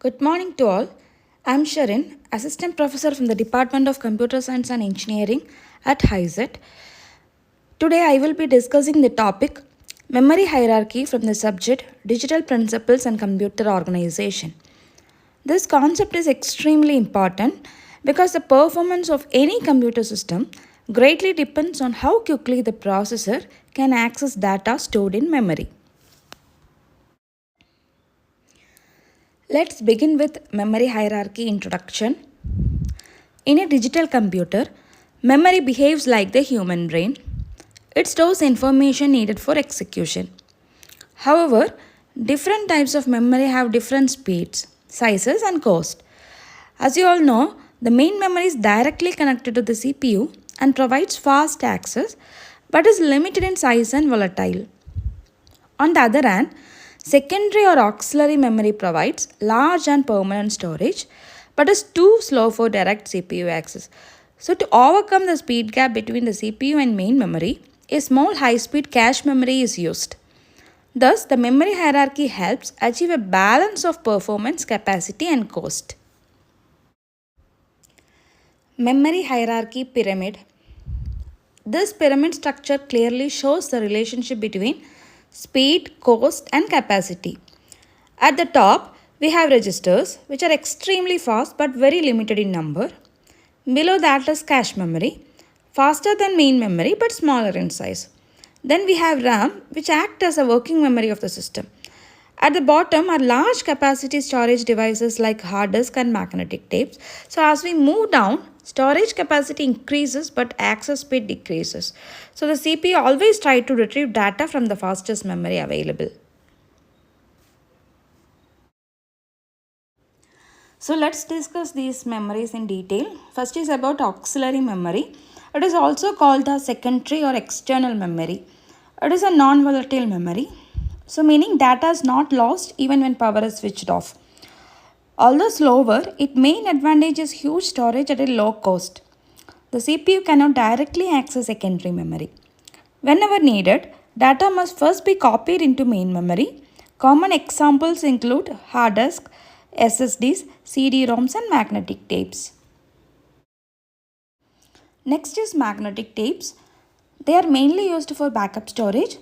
Good morning to all. I'm Sharin, Assistant Professor from the Department of Computer Science and Engineering at HiSET. Today I will be discussing the topic Memory Hierarchy from the subject Digital Principles and Computer Organization. This concept is extremely important because the performance of any computer system greatly depends on how quickly the processor can access data stored in memory. Let's begin with memory hierarchy introduction. In a digital computer, memory behaves like the human brain. It stores information needed for execution. However, different types of memory have different speeds, sizes, and cost. As you all know, the main memory is directly connected to the CPU and provides fast access but is limited in size and volatile. On the other hand, secondary or auxiliary memory provides large and permanent storage but is too slow for direct CPU access. So, to overcome the speed gap between the CPU and main memory, a small high speed cache memory is used. Thus, the memory hierarchy helps achieve a balance of performance, capacity, and cost. Memory hierarchy pyramid. This pyramid structure clearly shows the relationship between speed, cost, and capacity. At the top, we have registers which are extremely fast but very limited in number. Below that is cache memory, faster than main memory but smaller in size. Then we have RAM, which acts as a working memory of the system. At the bottom are large capacity storage devices like hard disk and magnetic tapes. So as we move down, storage capacity increases but access speed decreases. So the CPU always tries to retrieve data from the fastest memory available. So let's discuss these memories in detail. First is about auxiliary memory. It is also called the secondary or external memory. It is a non-volatile memory. So meaning data is not lost even when power is switched off. Although slower, its main advantage is huge storage at a low cost. The CPU cannot directly access secondary memory. Whenever needed, data must first be copied into main memory. Common examples include hard disk, SSDs, CD-ROMs and magnetic tapes. Next is magnetic tapes. They are mainly used for backup storage,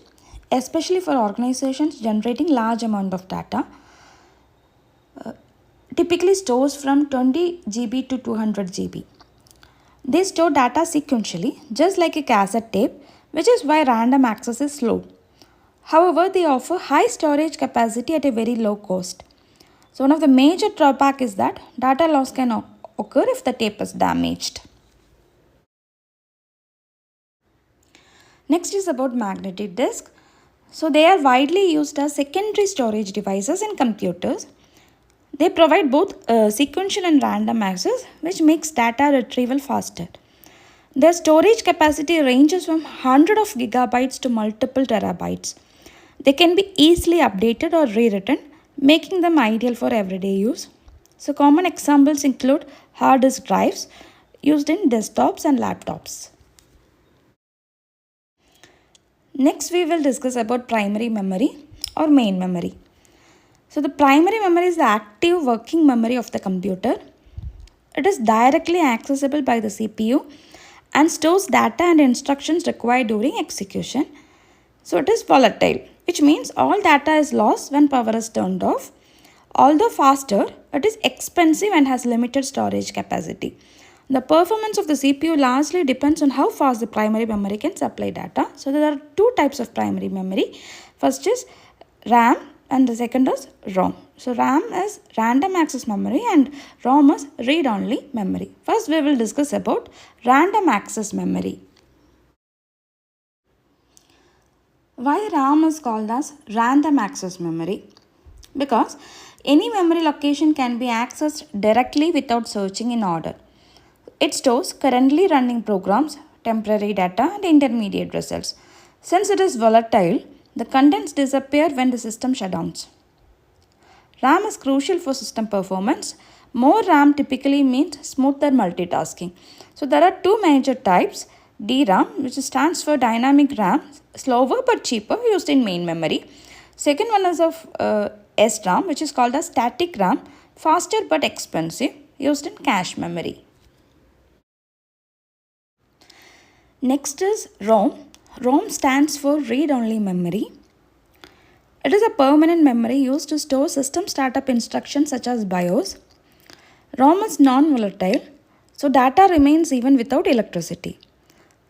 especially for organizations generating large amount of data. Typically stores from 20 GB to 200 GB. They store data sequentially, just like a cassette tape, which is why random access is slow. However, they offer high storage capacity at a very low cost. So one of the major drawbacks is that data loss can occur if the tape is damaged. Next is about magnetic disk. So they are widely used as secondary storage devices in computers. They provide both sequential and random access, which makes data retrieval faster. Their storage capacity ranges from hundreds of gigabytes to multiple terabytes. They can be easily updated or rewritten, making them ideal for everyday use. So common examples include hard disk drives used in desktops and laptops. Next, we will discuss about primary memory or main memory. So the primary memory is the active working memory of the computer. It is directly accessible by the CPU and stores data and instructions required during execution. So it is volatile, which means all data is lost when power is turned off. Although faster, it is expensive and has limited storage capacity. The performance of the CPU largely depends on how fast the primary memory can supply data. So there are two types of primary memory. First is RAM and the second is ROM. So RAM is random access memory and ROM is read-only memory. First we will discuss about random access memory. Why RAM is called as random access memory? Because any memory location can be accessed directly without searching in order. It stores currently running programs, temporary data and intermediate results. Since it is volatile, the contents disappear when the system shutdowns. RAM is crucial for system performance. More RAM typically means smoother multitasking. So there are two major types. DRAM, which stands for dynamic RAM, slower but cheaper, used in main memory. Second one is of SRAM, which is called as static RAM, faster but expensive, used in cache memory. Next is ROM. ROM stands for read-only memory. It is a permanent memory used to store system startup instructions such as BIOS. ROM is non-volatile, so data remains even without electricity.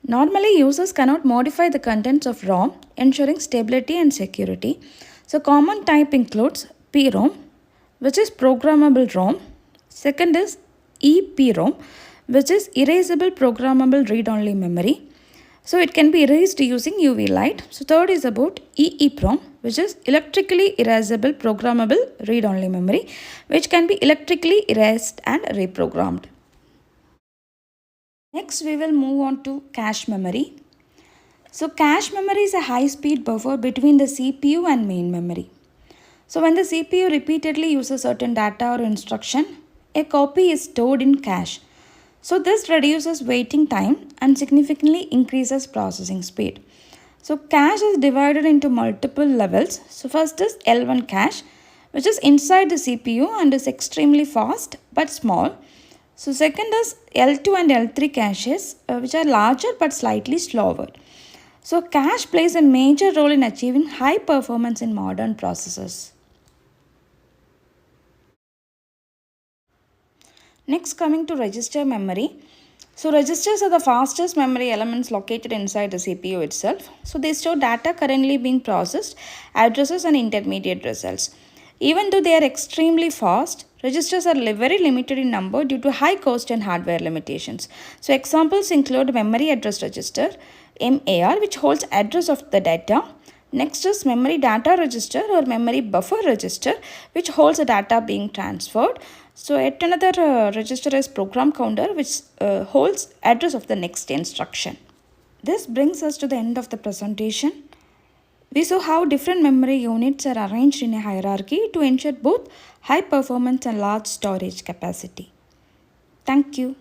Normally, users cannot modify the contents of ROM, ensuring stability and security. So, common type includes PROM, which is programmable ROM. Second is EPROM, which is erasable programmable read-only memory. So, it can be erased using UV light. So, third is about EEPROM, which is electrically erasable programmable read-only memory, which can be electrically erased and reprogrammed. Next, we will move on to cache memory. So, cache memory is a high-speed buffer between the CPU and main memory. So, when the CPU repeatedly uses certain data or instruction, a copy is stored in cache. So, this reduces waiting time and significantly increases processing speed. So, cache is divided into multiple levels. So, first is L1 cache, which is inside the CPU and is extremely fast but small. So, second is L2 and L3 caches, which are larger but slightly slower. So, cache plays a major role in achieving high performance in modern processors. Next, coming to register memory. So, registers are the fastest memory elements located inside the CPU itself. So, they store data currently being processed, addresses and intermediate results. Even though they are extremely fast, registers are very limited in number due to high cost and hardware limitations. So, examples include memory address register, MAR, which holds address of the data. Next is memory data register or memory buffer register, which holds the data being transferred. So, yet another register is program counter, which holds address of the next instruction. This brings us to the end of the presentation. We saw how different memory units are arranged in a hierarchy to ensure both high performance and large storage capacity. Thank you.